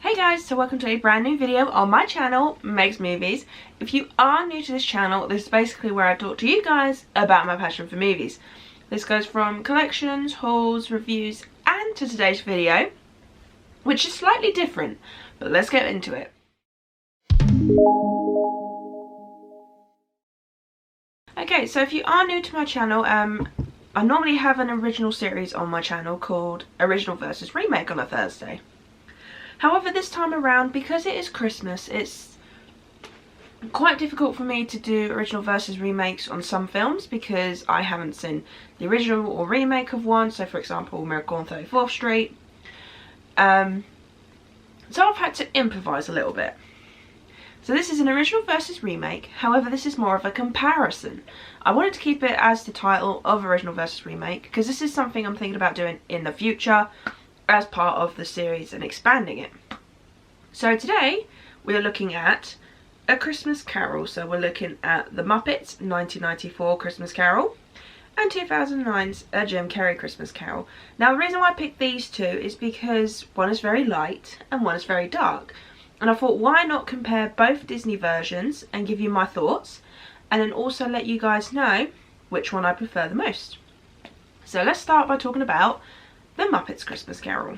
Hey guys, so welcome to a brand new video on my channel, Meg's Movies. If you are new to this channel, this is basically where I talk to you guys about my passion for movies. This goes from collections, hauls, reviews, and to today's video, which is slightly different, but let's get into it. Okay, so if you are new to my channel, I normally have an original series on my channel called Original versus Remake on a Thursday. However, this time around, because it is Christmas, it's quite difficult for me to do original versus remakes on some films because I haven't seen the original or remake of one. So for example, Miracle on 34th Street. So I've had to improvise a little bit. So this is an original versus remake, however this is more of a comparison. I wanted to keep it as the title of original versus remake because this is something I'm thinking about doing in the future as part of the series and expanding it. So today we are looking at A Christmas Carol. So we're looking at the Muppets 1994 Christmas Carol and 2009's A Jim Carrey Christmas Carol. Now the reason why I picked these two is because one is very light and one is very dark. And I thought, why not compare both Disney versions and give you my thoughts, and then also let you guys know which one I prefer the most. So let's start by talking about The Muppets Christmas Carol.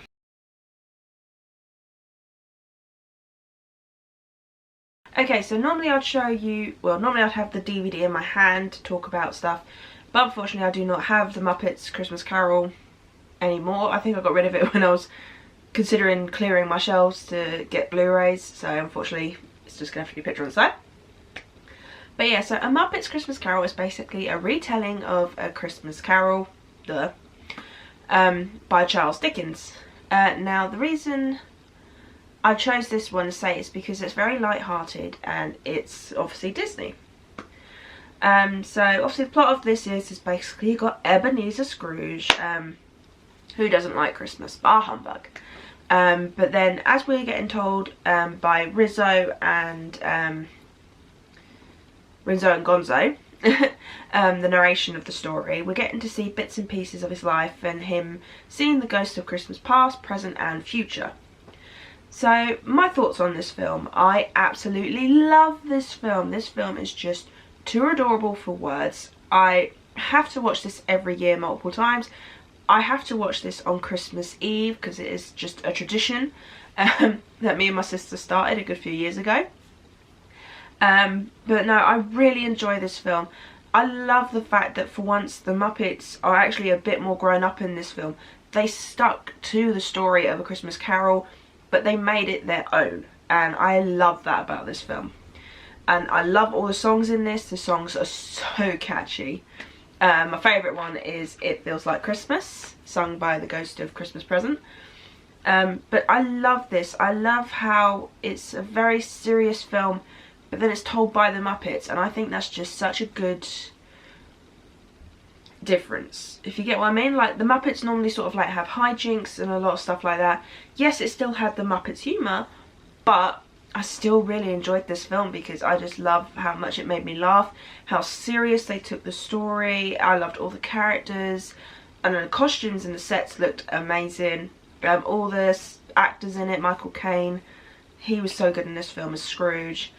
Okay, so normally I'd show you, well, normally I'd have the DVD in my hand to talk about stuff, but unfortunately I do not have The Muppets Christmas Carol anymore. I think I got rid of it when I was considering clearing my shelves to get Blu-rays, so unfortunately it's just going to have to be a picture on the side. But yeah, so A Muppets Christmas Carol is basically a retelling of A Christmas Carol, by Charles Dickens. Now the reason I chose this one to say is because it's very light-hearted and it's obviously Disney. So obviously the plot of this is basically you've got Ebenezer Scrooge, who doesn't like Christmas, bar humbug. But then as we're getting told by Rizzo and Gonzo, the narration of the story, we're getting to see bits and pieces of his life and him seeing the ghosts of Christmas past, present and future. So my thoughts on this film: I absolutely love this film. This film is just too adorable for words. I have to watch this every year multiple times. I have to watch this on Christmas Eve because it is just a tradition that me and my sister started a good few years ago. But no, I really enjoy this film. I love the fact that for once the Muppets are actually a bit more grown up in this film. They stuck to the story of A Christmas Carol, but they made it their own, and I love that about this film. And I love all the songs in this. The songs are so catchy. My favourite one is It Feels Like Christmas, sung by the Ghost of Christmas Present. But I love this. I love how it's a very serious film, but then it's told by the Muppets, and I think that's just such a good difference, if you get what I mean. Like, the Muppets normally sort of like have hijinks and a lot of stuff like that. Yes, it still had the Muppets humour, but I still really enjoyed this film because I just love how much it made me laugh, how serious they took the story. I loved all the characters, and the costumes and the sets looked amazing. All the actors in it, Michael Caine, he was so good in this film as Scrooge.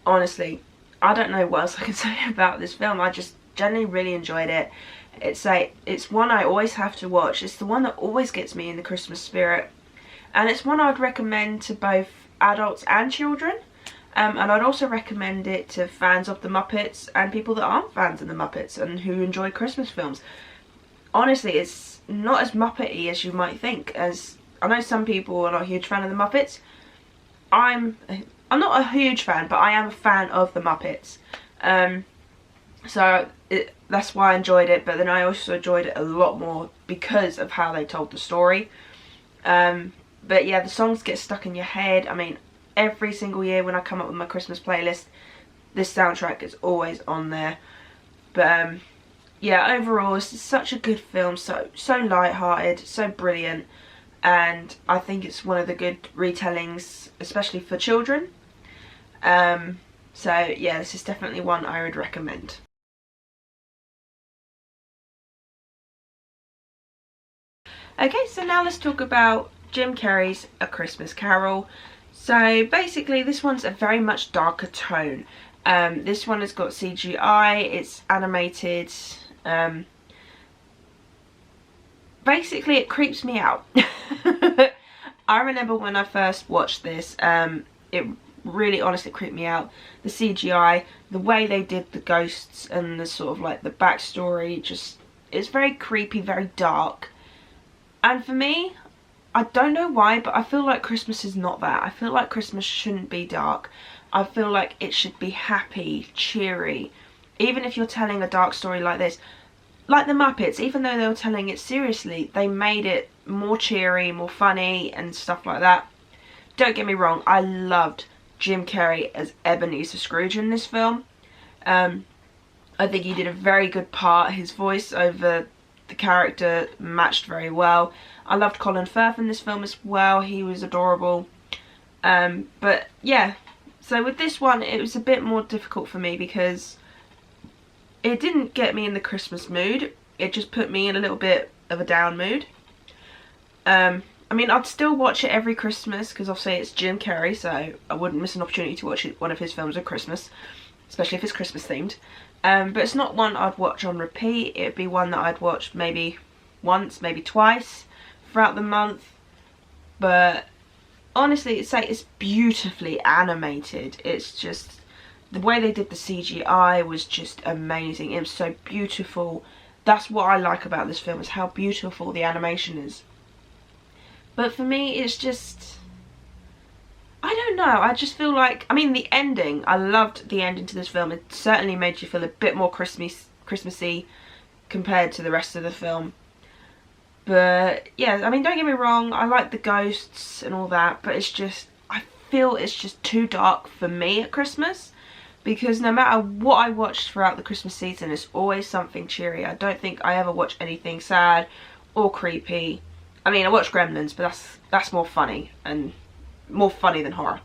Honestly, I don't know what else I can say about this film. I just generally really enjoyed it. It's one I always have to watch. It's the one that always gets me in the Christmas spirit, and it's one I'd recommend to both adults and children, and I'd also recommend it to fans of the Muppets and people that aren't fans of the Muppets and who enjoy Christmas films. Honestly, it's not as Muppety as you might think. As I know some people are not a huge fan of the Muppets. I'm not a huge fan, but I am a fan of the Muppets. So that's why I enjoyed it, but then I also enjoyed it a lot more because of how they told the story. But yeah, the songs get stuck in your head. I mean, every single year when I come up with my Christmas playlist, this soundtrack is always on there. But yeah, overall it's such a good film, so light-hearted, so brilliant, and I think it's one of the good retellings, especially for children. So yeah, this is definitely one I would recommend. Okay, so now let's talk about Jim Carrey's A Christmas Carol. So basically this one's a very much darker tone. This one has got CGI, it's animated. Basically it creeps me out. I remember when I first watched this, it really honestly creeped me out. The CGI, the way they did the ghosts and the sort of like the backstory, just, it's very creepy, very dark. And for me, I don't know why, but I feel like Christmas is not that. I feel like Christmas shouldn't be dark. I feel like it should be happy, cheery. Even if you're telling a dark story like this, like the Muppets, even though they were telling it seriously, they made it more cheery, more funny and stuff like that. Don't get me wrong, I loved Jim Carrey as Ebenezer Scrooge in this film. I think he did a very good part. His voice over the character matched very well. I loved Colin Firth in this film as well. He was adorable. But yeah, so with this one it was a bit more difficult for me because it didn't get me in the Christmas mood. It just put me in a little bit of a down mood. I mean, I'd still watch it every Christmas because obviously it's Jim Carrey, so I wouldn't miss an opportunity to watch one of his films at Christmas, especially if it's Christmas themed. But it's not one I'd watch on repeat. It'd be one that I'd watch maybe once, maybe twice throughout the month. But honestly, it's beautifully animated. It's just, the way they did the CGI was just amazing. It was so beautiful. That's what I like about this film, is how beautiful the animation is. But for me, it's just, I don't know, I just feel like, I mean, the ending, I loved the ending to this film. It certainly made you feel a bit more Christmassy compared to the rest of the film. But yeah, I mean, don't get me wrong, I like the ghosts and all that, but it's just, I feel it's just too dark for me at Christmas. Because no matter what I watch throughout the Christmas season, it's always something cheery. I don't think I ever watch anything sad or creepy. I mean, I watch Gremlins, but that's more funny, and more funny than horror.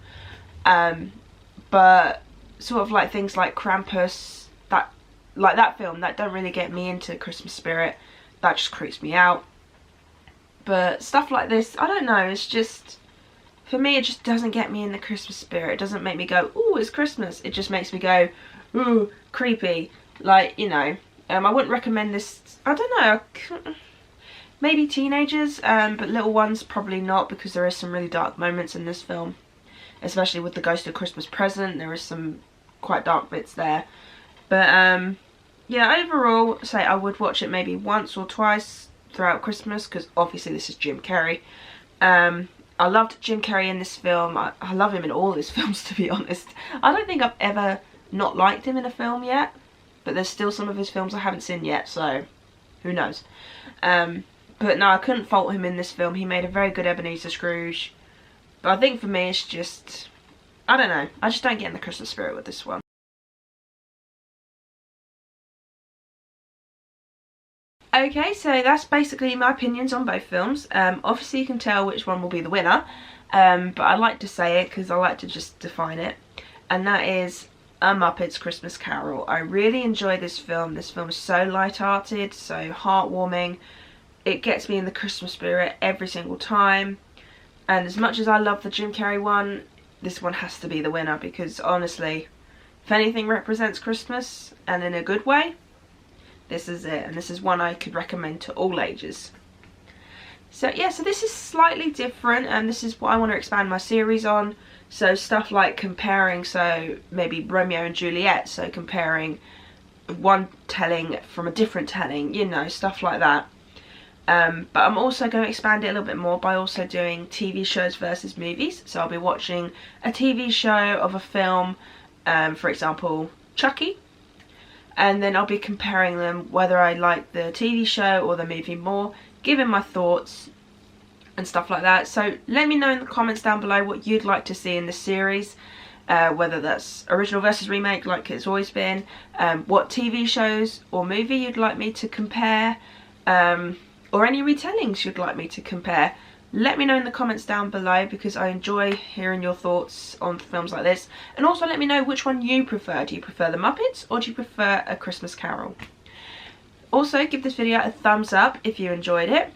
But sort of like things like Krampus, that film, that don't really get me into Christmas spirit. That just creeps me out. But stuff like this, I don't know, it's just, for me, it just doesn't get me in the Christmas spirit. It doesn't make me go, ooh, it's Christmas. It just makes me go, ooh, creepy. Like, you know, I wouldn't recommend this, I don't know, maybe teenagers, but little ones probably not, because there is some really dark moments in this film. Especially with the Ghost of Christmas Present, there is some quite dark bits there. But yeah, overall, say I would watch it maybe once or twice throughout Christmas, because obviously this is Jim Carrey. I loved Jim Carrey in this film. I love him in all his films, to be honest. I don't think I've ever not liked him in a film yet, but there's still some of his films I haven't seen yet, so who knows. But no, I couldn't fault him in this film. He made a very good Ebenezer Scrooge. But I think for me it's just, I don't know, I just don't get in the Christmas spirit with this one. Okay, so that's basically my opinions on both films. Obviously you can tell which one will be the winner, but I like to say it because I like to just define it. And that is A Muppets Christmas Carol. I really enjoy this film. This film is so light-hearted, so heartwarming. It gets me in the Christmas spirit every single time. And as much as I love the Jim Carrey one, this one has to be the winner, because honestly, if anything represents Christmas, and in a good way, this is it. And this is one I could recommend to all ages. So yeah, so this is slightly different, and this is what I want to expand my series on. So stuff like comparing, so maybe Romeo and Juliet, so comparing one telling from a different telling, you know, stuff like that. But I'm also going to expand it a little bit more by also doing TV shows versus movies. So I'll be watching a TV show of a film, for example, Chucky. And then I'll be comparing them, whether I like the TV show or the movie more, giving my thoughts and stuff like that. So let me know in the comments down below what you'd like to see in this series. Whether that's original versus remake like it's always been. What TV shows or movie you'd like me to compare. Or any retellings you'd like me to compare. Let me know in the comments down below, because I enjoy hearing your thoughts on films like this. And also let me know which one you prefer. Do you prefer the Muppets or do you prefer A Christmas Carol? Also give this video a thumbs up if you enjoyed it.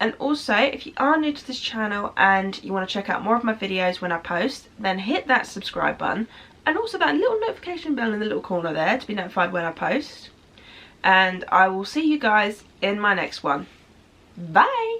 And also, if you are new to this channel and you want to check out more of my videos when I post, then hit that subscribe button and also that little notification bell in the little corner there to be notified when I post. And I will see you guys in my next one. Bye!